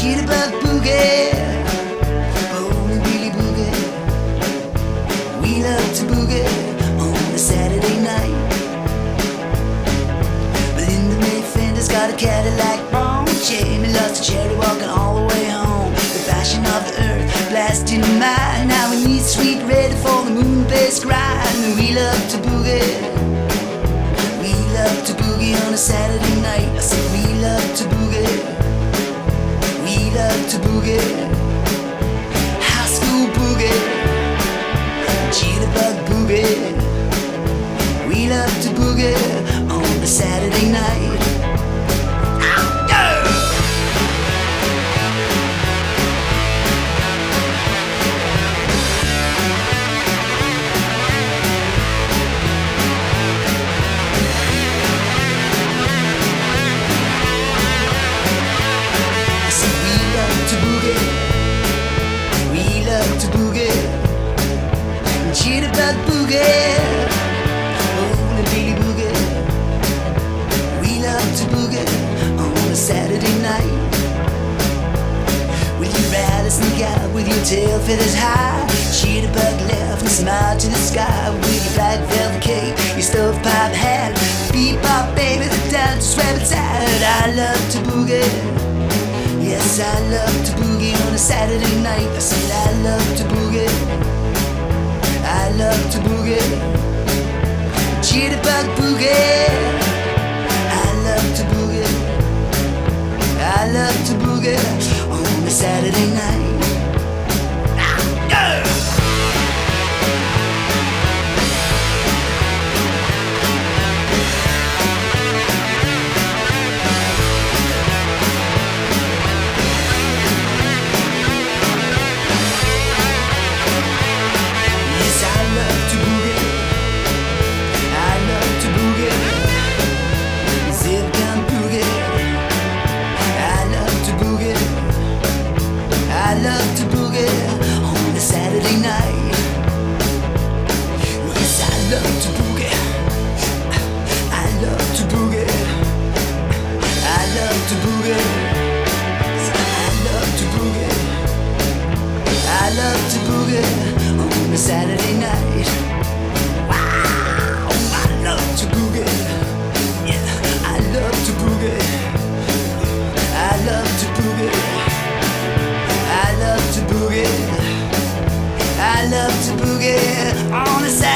Jitterbug boogie, oh really boogie. We love to boogie on a Saturday night. Belinda Mayfinder's got a Cadillac wrong. Jamie lost a cherry walking all the way home. The fashion of the earth blasting the mind. Now we need sweet ready for the moon-based grind. And we love to boogie. We love to boogie on a Saturday night. I said we love to boogie. We love to boogie. High school boogie. Jitterbug boogie. We love to boogie on a Saturday night. Jitterbug boogie, oh, and Billy boogie. We love to boogie on a Saturday night. With your ride and sneak out with your tail feathers high. Jitterbug left and smile to the sky. With your black velvet cape, your stovepipe hat. Bebop baby, the dance rabbit's hat. I love to boogie. Yes, I love to boogie on a Saturday night. I said I love to boogie. I love to boogie, Jitterbug boogie. I love to boogie, I love to boogie on a Saturday night. I love to boogie on a Saturday night. Yes, I love to boogie. I love to boogie. I love to boogie. I love to boogie. I love to boogie on a Saturday night. Wow, I love to boogie. Yeah, I love to boogie. I love to boogie. I love to boogie. I love to boogie on a Saturday.